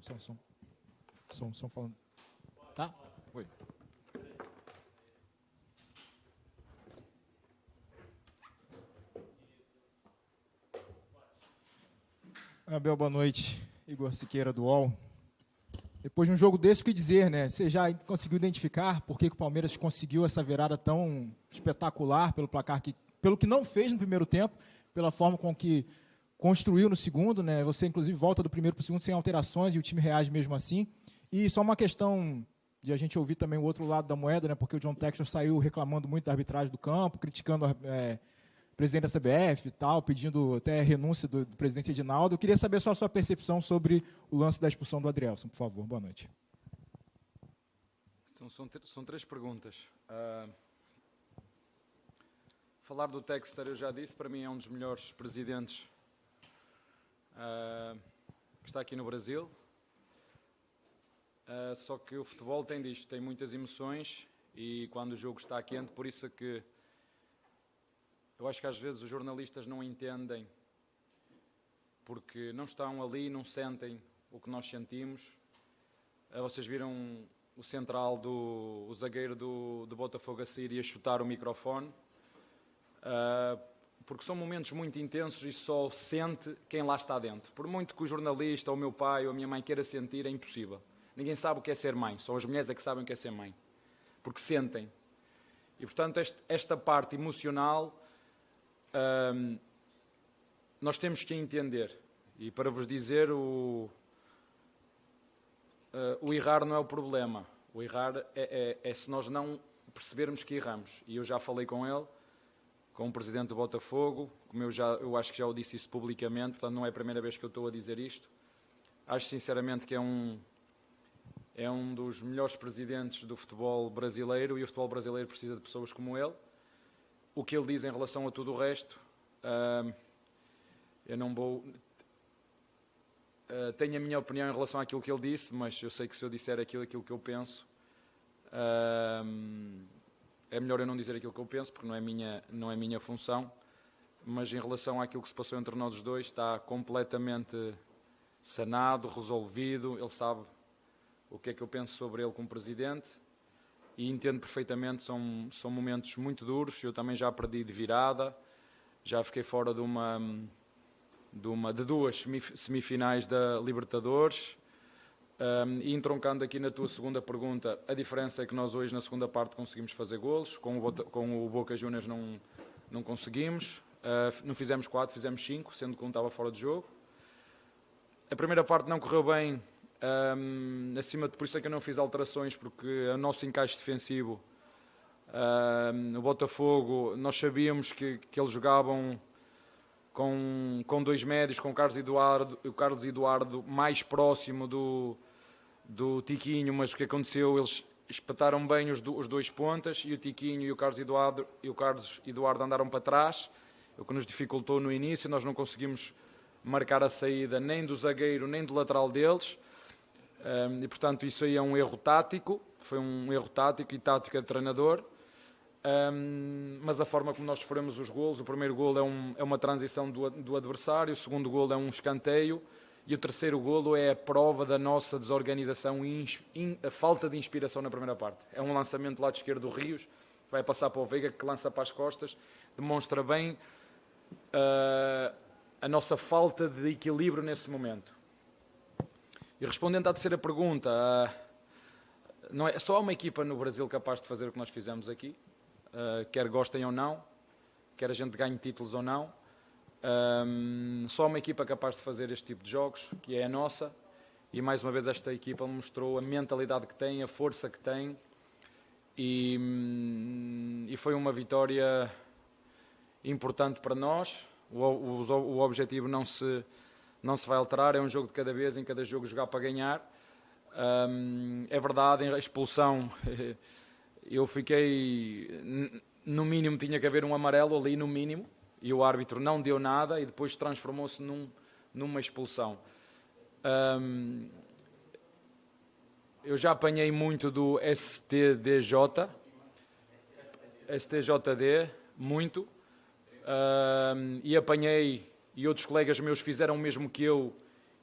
Som falando. Tá? Oi. Abel, boa noite. Igor Siqueira, do UOL. Depois de um jogo desse, o que dizer, né? Você já conseguiu identificar por que o Palmeiras conseguiu essa virada tão espetacular pelo placar, pelo que não fez no primeiro tempo, pela forma com que construiu no segundo, né? Você, inclusive, volta do primeiro para o segundo sem alterações e o time reage mesmo assim. E só uma questão de a gente ouvir também o outro lado da moeda, né? Porque o John Textor saiu reclamando muito da arbitragem do campo, criticando o presidente da CBF e tal, pedindo até a renúncia do presidente Edinaldo. Eu queria saber só a sua percepção sobre o lance da expulsão do Adrielson, por favor. Boa noite. São três perguntas. Falar do Textor, eu já disse, para mim é um dos melhores presidentes que está aqui no Brasil. Só que o futebol tem disto, tem muitas emoções e quando o jogo está quente, por isso é que eu acho que às vezes os jornalistas não entendem porque não estão ali, não sentem o que nós sentimos. Vocês viram o central, o zagueiro do Botafogo a sair e a chutar o microfone, porque são momentos muito intensos e só sente quem lá está dentro. Por muito que o jornalista, ou o meu pai, ou a minha mãe queira sentir, é impossível. Ninguém sabe o que é ser mãe, só as mulheres é que sabem o que é ser mãe, porque sentem. E, portanto, esta parte emocional nós temos que entender. E para vos dizer, o errar não é o problema. O errar é se nós não percebermos que erramos. E eu já falei com ele, com o presidente do Botafogo, como eu acho que já o disse isso publicamente, portanto não é a primeira vez que eu estou a dizer isto. Acho sinceramente que é um dos melhores presidentes do futebol brasileiro e o futebol brasileiro precisa de pessoas como ele. O que ele diz em relação a tudo o resto, eu não vou... tenho a minha opinião em relação àquilo que ele disse, mas eu sei que se eu disser aquilo que eu penso, é melhor eu não dizer aquilo que eu penso, porque não é minha função. Mas em relação àquilo que se passou entre nós os dois, está completamente sanado, resolvido. Ele sabe o que é que eu penso sobre ele como presidente e entendo perfeitamente. São momentos muito duros. Eu também já perdi de virada, já fiquei fora de duas semifinais da Libertadores. E entroncando aqui na tua segunda pergunta, a diferença é que nós hoje na segunda parte conseguimos fazer golos, com o Boca Juniors não conseguimos. Não fizemos 4, fizemos 5, sendo que um estava fora de jogo. A primeira parte não correu bem, por isso é que eu não fiz alterações, porque o nosso encaixe defensivo, o Botafogo, nós sabíamos que eles jogavam com dois médios, com o Carlos Eduardo mais próximo do Tiquinho, mas o que aconteceu, eles espetaram bem os dois pontas e o Tiquinho e o Carlos Eduardo andaram para trás, o que nos dificultou no início. Nós não conseguimos marcar a saída nem do zagueiro nem do lateral deles, e portanto isso aí é um erro tático, foi um erro tático e tática de treinador. Mas a forma como nós sofremos os golos, o primeiro golo é uma transição do adversário, o segundo golo é um escanteio e o terceiro golo é a prova da nossa desorganização e a falta de inspiração na primeira parte. É um lançamento do lado esquerdo do Rios, vai passar para o Veiga, que lança para as costas, demonstra bem a nossa falta de equilíbrio nesse momento. E respondendo à terceira pergunta, não é só uma equipa no Brasil capaz de fazer o que nós fizemos aqui, quer gostem ou não, quer a gente ganhe títulos ou não. Só uma equipa capaz de fazer este tipo de jogos, que é a nossa, e mais uma vez esta equipa mostrou a mentalidade que tem, a força que tem, e foi uma vitória importante para nós. O objetivo não se vai alterar, é um jogo de cada vez, em cada jogo jogar para ganhar. É verdade, a expulsão, eu fiquei, no mínimo tinha que haver um amarelo ali, no mínimo, e o árbitro não deu nada e depois transformou-se numa expulsão. Eu já apanhei muito do STJD, muito, e apanhei, e outros colegas meus fizeram o mesmo que eu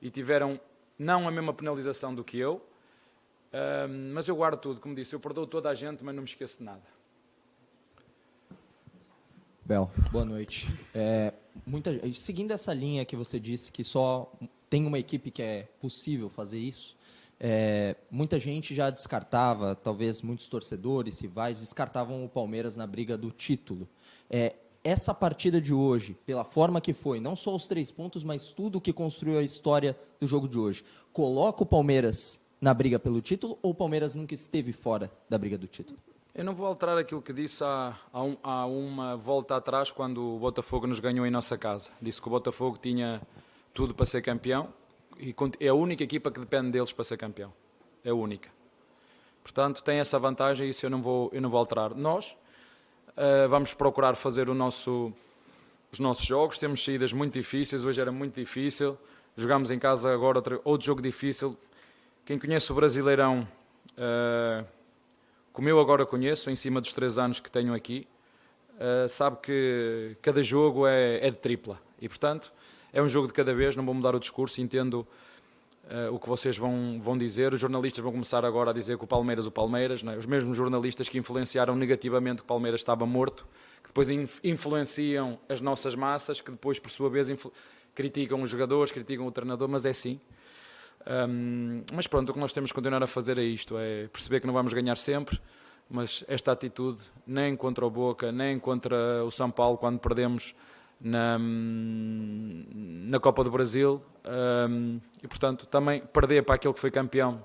e tiveram não a mesma penalização do que eu, mas eu guardo tudo, como disse, eu perdoo toda a gente, mas não me esqueço de nada. Bel, boa noite. Seguindo essa linha que você disse que só tem uma equipe que é possível fazer isso, muita gente já descartava, talvez muitos torcedores, rivais, descartavam o Palmeiras na briga do título. Essa partida de hoje, pela forma que foi, não só os 3 pontos, mas tudo que construiu a história do jogo de hoje, coloca o Palmeiras na briga pelo título ou o Palmeiras nunca esteve fora da briga do título? Eu não vou alterar aquilo que disse há uma volta atrás, quando o Botafogo nos ganhou em nossa casa. Disse que o Botafogo tinha tudo para ser campeão e é a única equipa que depende deles para ser campeão. É a única. Portanto, tem essa vantagem e isso eu não vou alterar. Nós vamos procurar fazer os nossos jogos. Temos saídas muito difíceis. Hoje era muito difícil. Jogámos em casa agora outro jogo difícil. Quem conhece o Brasileirão, como eu agora conheço, em cima dos 3 anos que tenho aqui, sabe que cada jogo é de tripla. E, portanto, é um jogo de cada vez. Não vou mudar o discurso. Entendo o que vocês vão dizer. Os jornalistas vão começar agora a dizer que o Palmeiras, não é? Os mesmos jornalistas que influenciaram negativamente que o Palmeiras estava morto, que depois influenciam as nossas massas, que depois, por sua vez, criticam os jogadores, criticam o treinador, mas é assim. Mas pronto, o que nós temos que continuar a fazer é isto, é perceber que não vamos ganhar sempre, mas esta atitude, nem contra o Boca, nem contra o São Paulo, quando perdemos na Copa do Brasil, e portanto também perder para aquele que foi campeão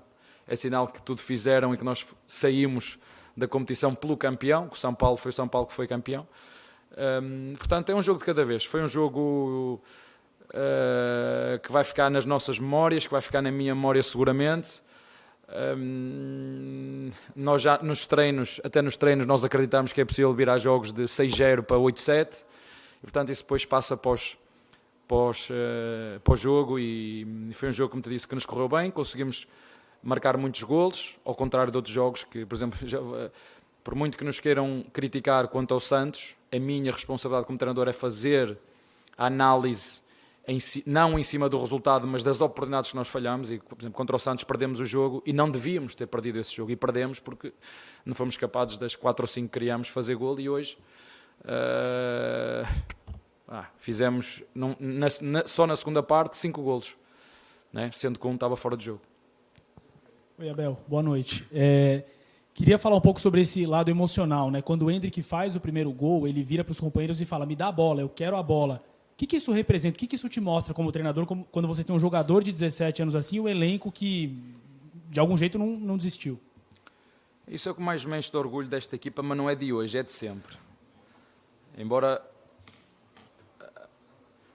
é sinal que tudo fizeram e que nós saímos da competição pelo campeão, que o São Paulo foi o São Paulo que foi campeão. Portanto é um jogo de cada vez, foi um jogo que vai ficar nas nossas memórias, que vai ficar na minha memória seguramente. Nós já até nos treinos nós acreditamos que é possível virar jogos de 6-0 para 8-7. E, portanto, isso depois passa pós jogo e foi um jogo, como te disse, que nos correu bem, conseguimos marcar muitos golos, ao contrário de outros jogos que, por exemplo, por muito que nos queiram criticar quanto ao Santos, a minha responsabilidade como treinador é fazer a análise, não em cima do resultado, mas das oportunidades que nós falhamos. E, por exemplo, contra o Santos perdemos o jogo e não devíamos ter perdido esse jogo, e perdemos porque não fomos capazes das 4 ou 5 que criámos fazer golo, e hoje fizemos só na segunda parte 5 golos, né? Sendo que um estava fora de jogo. Oi, Abel, boa noite. Queria falar um pouco sobre esse lado emocional, né? Quando o Endrick faz o primeiro gol, ele vira para os companheiros e fala: me dá a bola, eu quero a bola. O que isso representa? O que isso te mostra como treinador, quando você tem um jogador de 17 anos assim e o elenco que de algum jeito não desistiu? Isso é o que mais me enche de orgulho desta equipa, mas não é de hoje, é de sempre. Embora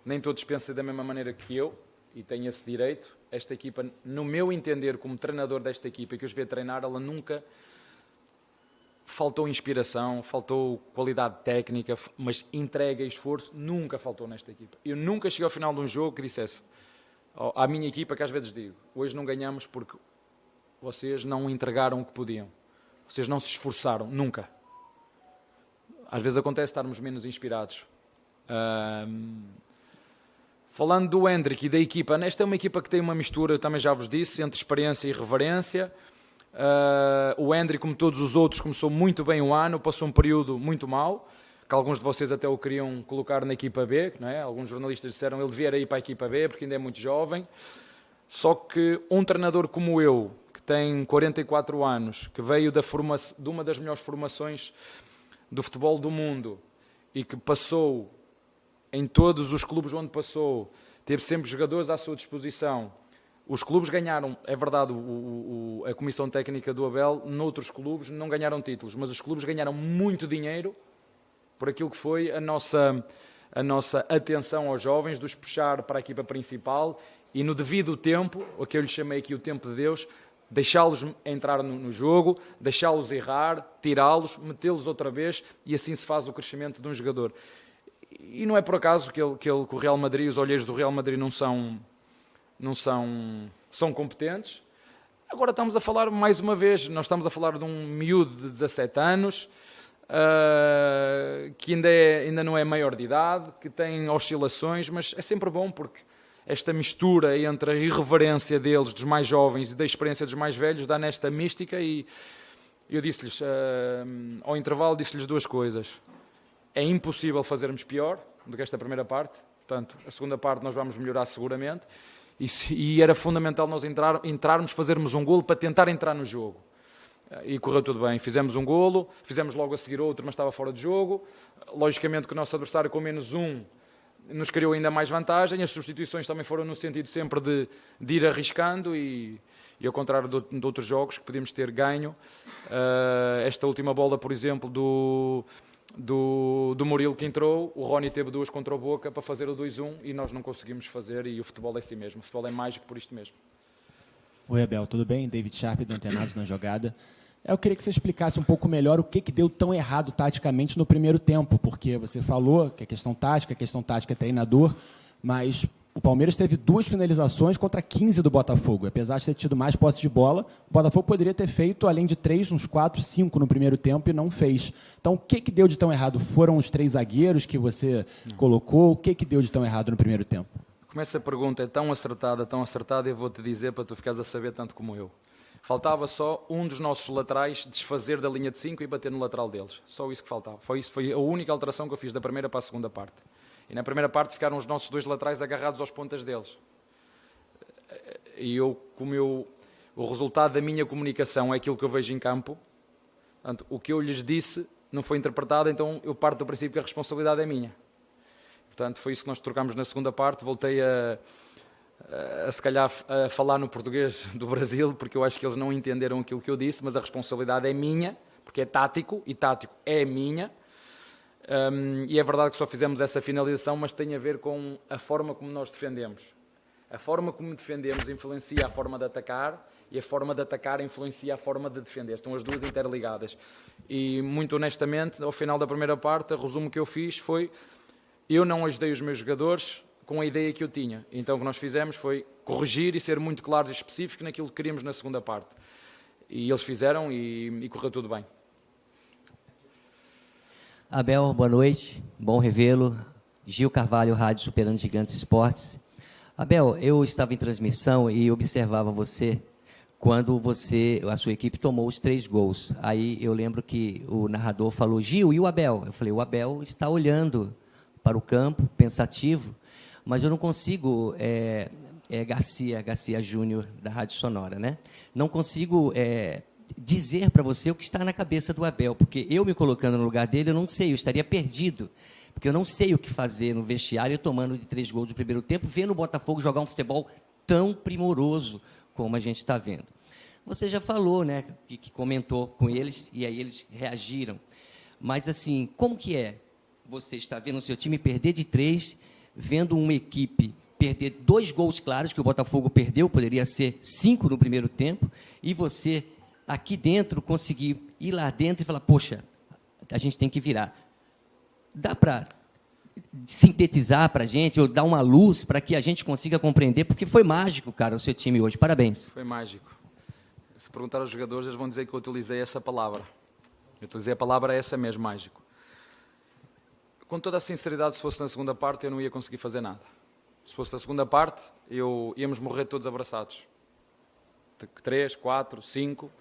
nem todos pensem da mesma maneira que eu, e tenho esse direito, esta equipa, no meu entender como treinador desta equipa, que eu os vi treinar, ela nunca faltou inspiração, faltou qualidade técnica, mas entrega e esforço nunca faltou nesta equipa. Eu nunca cheguei ao final de um jogo que dissesse à minha equipa, que às vezes digo: hoje não ganhamos porque vocês não entregaram o que podiam, vocês não se esforçaram, nunca. Às vezes acontece estarmos menos inspirados. Falando do Endrick e da equipa, esta é uma equipa que tem uma mistura, eu também já vos disse, entre experiência e reverência. O Endrick, como todos os outros, começou muito bem o ano, passou um período muito mau, que alguns de vocês até o queriam colocar na equipa B, não é? Alguns jornalistas disseram ele devia ir para a equipa B porque ainda é muito jovem. Só que um treinador como eu, que tem 44 anos, que veio de uma das melhores formações do futebol do mundo e que passou em todos os clubes onde passou, teve sempre jogadores à sua disposição. Os clubes ganharam, é verdade, a comissão técnica do Abel, noutros clubes não ganharam títulos, mas os clubes ganharam muito dinheiro por aquilo que foi a nossa atenção aos jovens, de os puxar para a equipa principal e no devido tempo, o que eu lhe chamei aqui o tempo de Deus, deixá-los entrar no jogo, deixá-los errar, tirá-los, metê-los outra vez, e assim se faz o crescimento de um jogador. E não é por acaso que o Real Madrid, os olheiros do Real Madrid são competentes. Agora estamos a falar, mais uma vez, nós estamos a falar de um miúdo de 17 anos, que ainda não é maior de idade, que tem oscilações, mas é sempre bom porque esta mistura entre a irreverência deles, dos mais jovens, e da experiência dos mais velhos, dá nesta mística. E eu disse-lhes, ao intervalo, disse-lhes duas coisas. É impossível fazermos pior do que esta primeira parte, portanto, a segunda parte nós vamos melhorar seguramente, e era fundamental nós entrarmos, fazermos um golo para tentar entrar no jogo. E correu tudo bem, fizemos um golo, fizemos logo a seguir outro, mas estava fora de jogo. Logicamente que o nosso adversário com -1 nos criou ainda mais vantagem, as substituições também foram no sentido sempre de ir arriscando e ao contrário de outros jogos que podíamos ter ganho. Esta última bola, por exemplo, do Murilo que entrou, o Rony teve 2 contra o Boca para fazer o 2-1 e nós não conseguimos fazer, e o futebol é assim mesmo, o futebol é mágico por isto mesmo. Oi, Abel, tudo bem? David Sharp, do Antenados na Jogada. Eu queria que você explicasse um pouco melhor o que deu tão errado taticamente no primeiro tempo, porque você falou que a questão tática é treinador, mas o Palmeiras teve 2 finalizações contra 15 do Botafogo. Apesar de ter tido mais posse de bola, o Botafogo poderia ter feito, além de 3, uns 4, 5 no primeiro tempo e não fez. Então, o que deu de tão errado? Foram os 3 zagueiros que você colocou? O que deu de tão errado no primeiro tempo? Como essa pergunta é tão acertada, eu vou-te dizer para tu ficares a saber tanto como eu. Faltava só um dos nossos laterais desfazer da linha de 5 e bater no lateral deles. Só isso que faltava. Foi a única alteração que eu fiz da primeira para a segunda parte. E na primeira parte ficaram os nossos 2 laterais agarrados aos pontas deles. E o resultado da minha comunicação é aquilo que eu vejo em campo. Portanto, o que eu lhes disse não foi interpretado, então eu parto do princípio que a responsabilidade é minha. Portanto, foi isso que nós trocámos na segunda parte. Voltei se calhar a falar no português do Brasil, porque eu acho que eles não entenderam aquilo que eu disse, mas a responsabilidade é minha, porque é tático, e tático é minha. E é verdade que só fizemos essa finalização, mas tem a ver com a forma como nós defendemos. A forma como defendemos influencia a forma de atacar, e a forma de atacar influencia a forma de defender. Estão as duas interligadas. E, muito honestamente, ao final da primeira parte, o resumo que eu fiz foi: eu não ajudei os meus jogadores com a ideia que eu tinha. Então o que nós fizemos foi corrigir e ser muito claros e específicos naquilo que queríamos na segunda parte. E eles fizeram e correu tudo bem. Abel, boa noite, bom revê-lo. Gil Carvalho, Rádio Superando Gigantes Esportes. Abel, eu estava em transmissão e observava você quando a sua equipe tomou os 3 gols. Aí eu lembro que o narrador falou: Gil, e o Abel? Eu falei: o Abel está olhando para o campo, pensativo, mas eu não consigo, Garcia Júnior, da Rádio Sonora, né? Não consigo dizer para você o que está na cabeça do Abel, porque eu me colocando no lugar dele, eu não sei, eu estaria perdido, porque eu não sei o que fazer no vestiário, tomando de 3 gols no primeiro tempo, vendo o Botafogo jogar um futebol tão primoroso como a gente está vendo. Você já falou, né, que comentou com eles, e aí eles reagiram, mas assim, como que é? Você está vendo o seu time perder de 3, vendo uma equipe perder 2 gols claros, que o Botafogo perdeu, poderia ser 5 no primeiro tempo, e você, aqui dentro, conseguir ir lá dentro e falar: poxa, a gente tem que virar. Dá para sintetizar para a gente, ou dar uma luz para que a gente consiga compreender, porque foi mágico, cara, o seu time hoje. Parabéns. Foi mágico. Se perguntar aos jogadores, eles vão dizer que eu utilizei essa palavra. Eu utilizei a palavra essa mesmo, mágico. Com toda a sinceridade, se fosse na segunda parte, eu não ia conseguir fazer nada. Se fosse na segunda parte, íamos morrer todos abraçados. 3, 4, 5.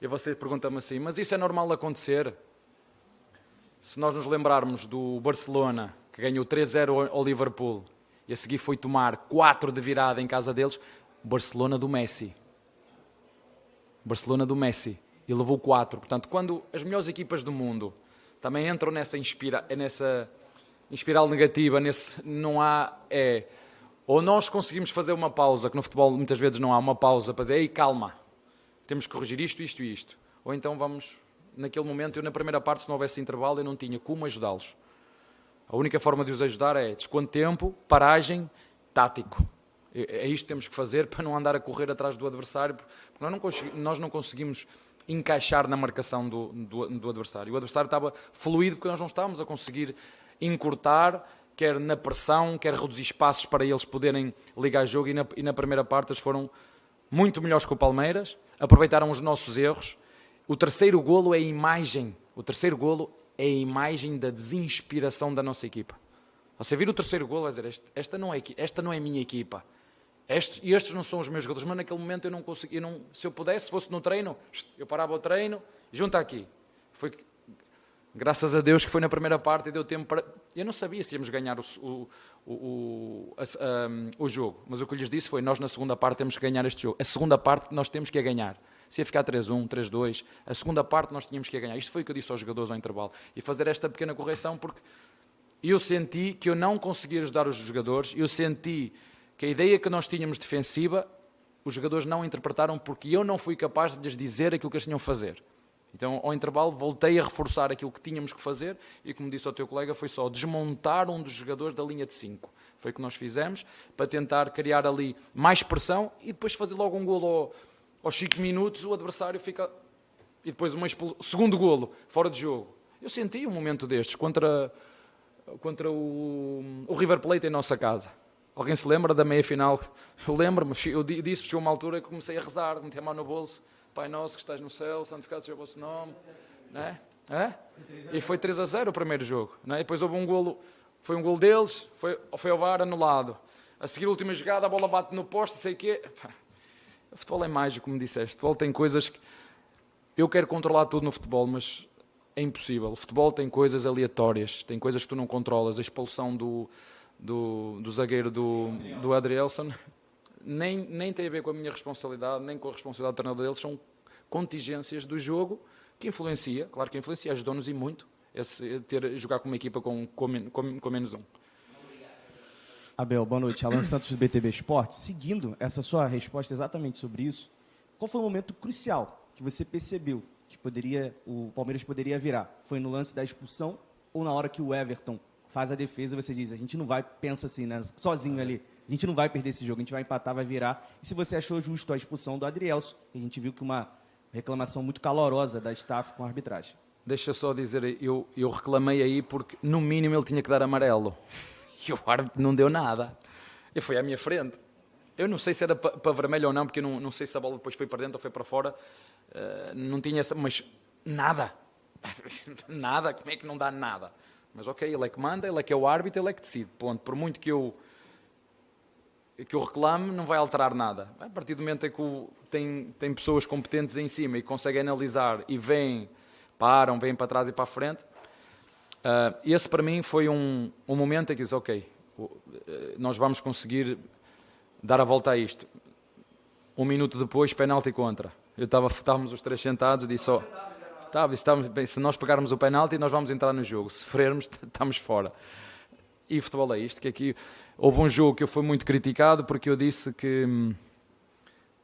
E você pergunta-me assim: mas isso é normal acontecer? Se nós nos lembrarmos do Barcelona, que ganhou 3-0 ao Liverpool, e a seguir foi tomar 4 de virada em casa deles, Barcelona do Messi. Barcelona do Messi. E levou 4. Portanto, quando as melhores equipas do mundo também entram nessa espiral negativa, não há... ou nós conseguimos fazer uma pausa, que no futebol muitas vezes não há uma pausa para dizer: ei, calma, temos que corrigir isto, isto e isto. Ou então vamos, naquele momento, eu na primeira parte, se não houvesse intervalo, eu não tinha como ajudá-los. A única forma de os ajudar é desconto de tempo, paragem, tático. É isto que temos que fazer para não andar a correr atrás do adversário, porque nós não conseguimos encaixar na marcação do adversário. O adversário estava fluido porque nós não estávamos a conseguir encurtar, quer na pressão, quer reduzir espaços para eles poderem ligar jogo, e na primeira parte eles foram muito melhores que o Palmeiras, aproveitaram os nossos erros. O terceiro golo é a imagem da desinspiração da nossa equipa. Você vira o terceiro golo, vai dizer, esta não é a minha equipa. Estes não são os meus jogadores, mas naquele momento eu não conseguia, se eu pudesse, se fosse no treino, eu parava o treino, junta aqui. Foi graças a Deus que foi na primeira parte e deu tempo para... Eu não sabia se íamos ganhar o jogo, mas o que eu lhes disse foi, nós na segunda parte temos que ganhar este jogo. A segunda parte nós temos que a ganhar. Se ia ficar 3-1, 3-2, a segunda parte nós tínhamos que a ganhar. Isto foi o que eu disse aos jogadores ao intervalo. E fazer esta pequena correção porque eu senti que eu não conseguia ajudar os jogadores, eu senti que a ideia que nós tínhamos defensiva, os jogadores não interpretaram porque eu não fui capaz de lhes dizer aquilo que eles tinham a fazer. Então, ao intervalo, voltei a reforçar aquilo que tínhamos que fazer e, como disse ao teu colega, foi só desmontar um dos jogadores da linha de 5. Foi o que nós fizemos para tentar criar ali mais pressão e depois fazer logo um golo aos 5 minutos, o adversário fica... E depois segundo golo, fora de jogo. Eu senti um momento destes contra o River Plate em nossa casa. Alguém se lembra da meia-final? Eu lembro-me, eu disse, chegou uma altura que comecei a rezar, meti a mão no bolso, Pai nosso que estás no céu, santificado seja o vosso nome. Não é? E foi 3-0 o primeiro jogo. Não é? E depois houve um golo, foi um golo deles, foi ao VAR anulado. A seguir a última jogada, a bola bate no poste, sei o quê. O futebol é mágico, como disseste. O futebol tem coisas que... Eu quero controlar tudo no futebol, mas é impossível. O futebol tem coisas aleatórias, tem coisas que tu não controlas. A expulsão do zagueiro do Adrielson nem tem a ver com a minha responsabilidade, nem com a responsabilidade do treinador deles, são contingências do jogo que influencia, claro que influencia, ajudou-nos e muito jogar com uma equipa com menos um. Abel, boa noite. Alan Santos do BTB Esporte. Seguindo essa sua resposta exatamente sobre isso, qual foi o momento crucial que você percebeu que o Palmeiras poderia virar? Foi no lance da expulsão ou na hora que o Everton faz a defesa, você diz, a gente não vai, pensa assim, né, sozinho ali, a gente não vai perder esse jogo, a gente vai empatar, vai virar. E se você achou justo a expulsão do Adrielson, a gente viu que uma reclamação muito calorosa da staff com a arbitragem. Deixa só dizer, eu reclamei aí porque no mínimo ele tinha que dar amarelo. E o árbitro não deu nada. E foi à minha frente. Eu não sei se era para vermelho ou não, porque eu não sei se a bola depois foi para dentro ou foi para fora. Não tinha essa... Mas nada. Nada. Como é que não dá nada? Mas ok, ele é que manda, ele é que é o árbitro, ele é que decide. Ponto. Por muito que eu reclame, não vai alterar nada. A partir do momento em que tem pessoas competentes em cima e conseguem analisar e vêm para trás e para a frente, esse para mim foi um momento em que disse, ok, nós vamos conseguir dar a volta a isto. Um minuto depois, penalti contra. Estávamos os três sentados e disse, se nós pegarmos o penalti, nós vamos entrar no jogo. Se sofrermos, estamos fora. E o futebol é isto, que aqui houve um jogo que eu fui muito criticado porque eu disse que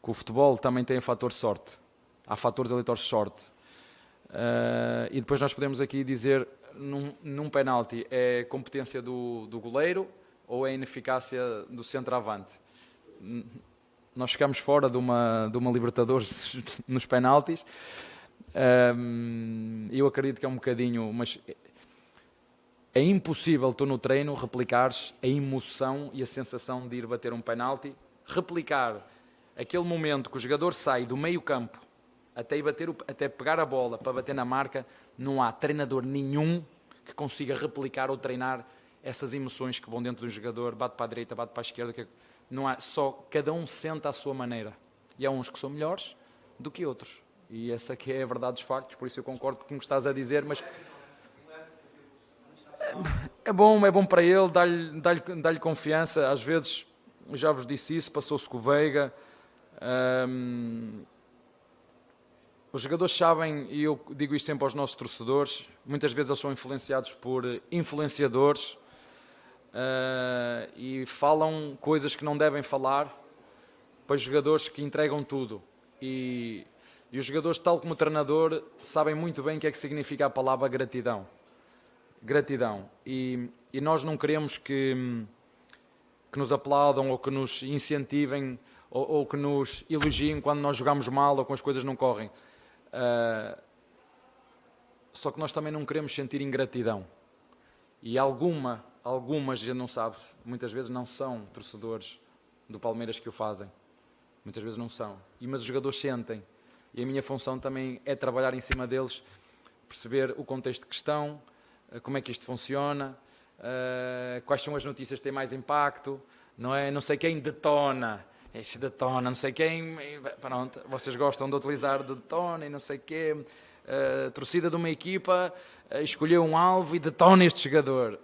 o futebol também tem um fator sorte. Há fatores aleatórios de sorte. E depois nós podemos aqui dizer, num penalti, é competência do goleiro ou é ineficácia do centroavante. Nós ficamos fora de uma Libertadores nos penaltis. Eu acredito que é um bocadinho, mas é impossível tu no treino replicares a emoção e a sensação de ir bater um penalti, replicar aquele momento que o jogador sai do meio campo até pegar a bola para bater na marca. Não há treinador nenhum que consiga replicar ou treinar essas emoções que vão dentro do jogador, bate para a direita, bate para a esquerda, não há, só cada um sente à sua maneira. E há uns que são melhores do que outros. E essa aqui é a verdade dos factos, por isso eu concordo com o que estás a dizer, mas é bom para ele, dá-lhe confiança. Às vezes, já vos disse isso, passou-se com o Veiga. Os jogadores sabem, e eu digo isto sempre aos nossos torcedores, muitas vezes eles são influenciados por influenciadores e falam coisas que não devem falar para os jogadores que entregam tudo. E os jogadores, tal como o treinador, sabem muito bem o que é que significa a palavra gratidão. Gratidão. E nós não queremos que nos aplaudam ou que nos incentivem ou que nos elogiem quando nós jogamos mal ou quando as coisas não correm. Só que nós também não queremos sentir ingratidão. E algumas, a gente não sabe, muitas vezes não são torcedores do Palmeiras que o fazem. Muitas vezes não são. Mas os jogadores sentem. E a minha função também é trabalhar em cima deles, perceber o contexto que estão, como é que isto funciona, quais são as notícias que têm mais impacto, não é? Não sei quem detona, esse detona, não sei quem, pronto, vocês gostam de utilizar detona e não sei quê, torcida de uma equipa escolheu um alvo e detona este jogador.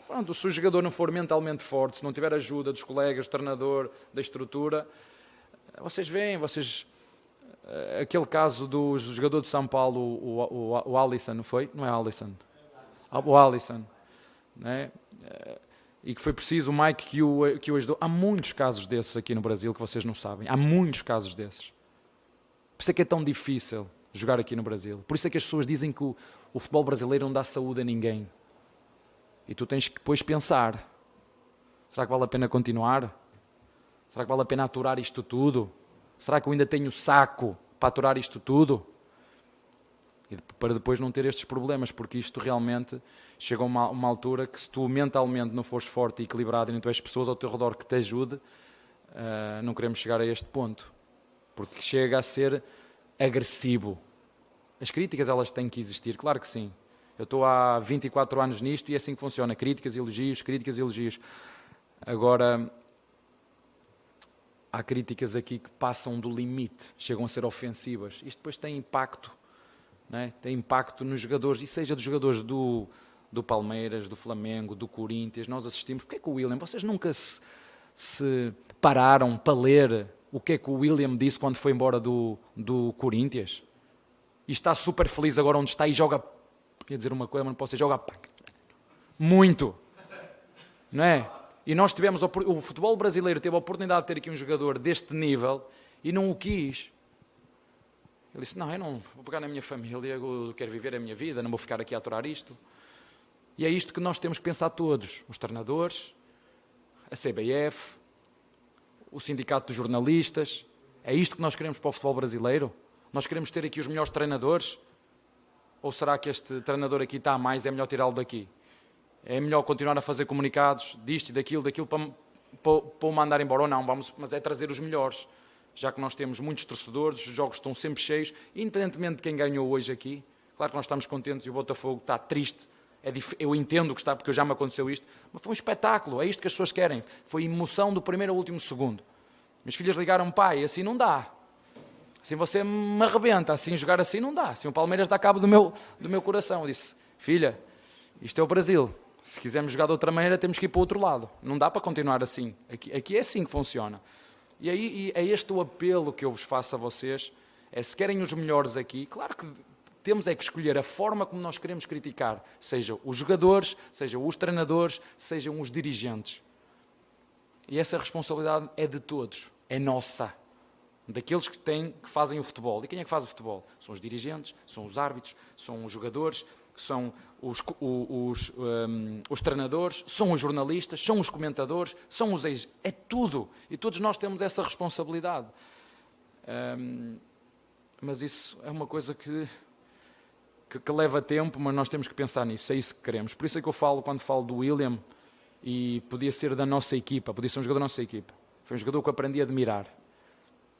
Pronto, se o jogador não for mentalmente forte, se não tiver ajuda dos colegas, do treinador, da estrutura, vocês veem, aquele caso do jogador de São Paulo, o Alisson, não foi? Não é Alisson? O Alisson, não é? E que foi preciso o Mike que o ajudou. Há muitos casos desses aqui no Brasil que vocês não sabem. Há muitos casos desses. Por isso é que é tão difícil jogar aqui no Brasil. Por isso é que as pessoas dizem que o futebol brasileiro não dá saúde a ninguém. E tu tens que depois pensar, será que vale a pena continuar? Será que vale a pena aturar isto tudo? Será que eu ainda tenho saco para aturar isto tudo? E para depois não ter estes problemas, porque isto realmente chega a uma altura que se tu mentalmente não fores forte e equilibrado e não tiveres pessoas ao teu redor que te ajude, não queremos chegar a este ponto. Porque chega a ser agressivo. As críticas, elas têm que existir, claro que sim. Eu estou há 24 anos nisto e é assim que funciona. Críticas e elogios. Agora, há críticas aqui que passam do limite, chegam a ser ofensivas. Isto depois tem impacto, não é? Tem impacto nos jogadores, e seja dos jogadores do Palmeiras, do Flamengo, do Corinthians. Nós assistimos. Porquê que o William, vocês nunca se pararam para ler o que é que o William disse quando foi embora do Corinthians? E está super feliz agora onde está e joga... Quer dizer uma coisa, mas não posso dizer, joga muito, não é? E nós tivemos, o futebol brasileiro teve a oportunidade de ter aqui um jogador deste nível e não o quis. Ele disse, não, eu não vou pegar na minha família, eu quero viver a minha vida, não vou ficar aqui a aturar isto. E é isto que nós temos que pensar todos, os treinadores, a CBF, o sindicato de jornalistas. É isto que nós queremos para o futebol brasileiro? Nós queremos ter aqui os melhores treinadores? Ou será que este treinador aqui está a mais, é melhor tirá-lo daqui? É melhor continuar a fazer comunicados disto e daquilo para o mandar embora ou não, mas é trazer os melhores. Já que nós temos muitos torcedores, os jogos estão sempre cheios, independentemente de quem ganhou hoje aqui. Claro que nós estamos contentes e o Botafogo está triste. Eu entendo que está, porque já me aconteceu isto, mas foi um espetáculo, é isto que as pessoas querem. Foi emoção do primeiro ao último segundo. Minhas filhas ligaram, pai, assim não dá. Assim você me arrebenta, assim jogar assim não dá. Assim o Palmeiras dá cabo do meu coração. Eu disse, filha, isto é o Brasil. Se quisermos jogar de outra maneira, temos que ir para o outro lado. Não dá para continuar assim. Aqui é assim que funciona. E aí é este o apelo que eu vos faço a vocês. É, se querem os melhores aqui, claro que temos é que escolher a forma como nós queremos criticar. Sejam os jogadores, sejam os treinadores, sejam os dirigentes. E essa responsabilidade é de todos. É nossa. Daqueles que fazem o futebol. E quem é que faz o futebol? São os dirigentes, são os árbitros, são os jogadores, são os treinadores, são os jornalistas, são os comentadores, são os ex... É tudo. E todos nós temos essa responsabilidade. Mas isso é uma coisa que leva tempo, mas nós temos que pensar nisso. É isso que queremos. Por isso é que eu falo, quando falo do William, e podia ser da nossa equipa, podia ser um jogador da nossa equipa. Foi um jogador que eu aprendi a admirar.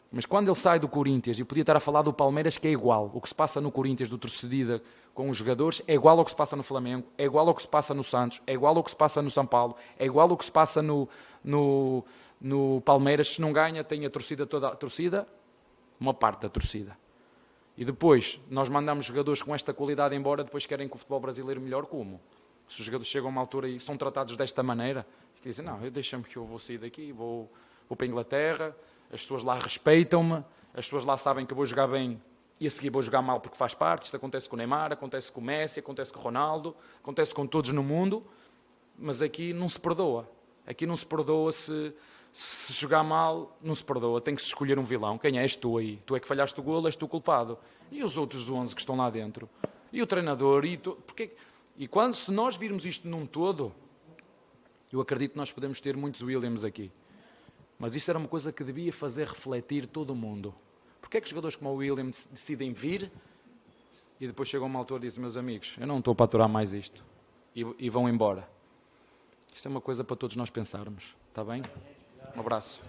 Mas quando ele sai do Corinthians, e podia estar a falar do Palmeiras, que é igual. O que se passa no Corinthians, do torcida com os jogadores, é igual ao que se passa no Flamengo, é igual ao que se passa no Santos, é igual ao que se passa no São Paulo, é igual ao que se passa no Palmeiras. Se não ganha, tem a torcida toda. A torcida, uma parte da torcida. E depois, nós mandamos jogadores com esta qualidade embora, depois querem que o futebol brasileiro melhore como? Se os jogadores chegam a uma altura e são tratados desta maneira, que dizem, não, deixa-me que eu vou sair daqui, vou para a Inglaterra, as pessoas lá respeitam-me, as pessoas lá sabem que eu vou jogar bem e a seguir vou jogar mal porque faz parte. Isto acontece com o Neymar, acontece com o Messi, acontece com o Ronaldo, acontece com todos no mundo, mas aqui não se perdoa. Aqui não se perdoa se jogar mal, não se perdoa. Tem que se escolher um vilão. Quem é? És tu aí. Tu é que falhaste o golo, és tu o culpado. E os outros 11 que estão lá dentro? E o treinador? E quando, se nós virmos isto num todo, eu acredito que nós podemos ter muitos Williams aqui. Mas isso era uma coisa que devia fazer refletir todo o mundo. Porquê é que jogadores como o William decidem vir e depois chegam a uma altura e dizem, meus amigos, eu não estou para aturar mais isto, e vão embora? Isto é uma coisa para todos nós pensarmos, está bem? Um abraço.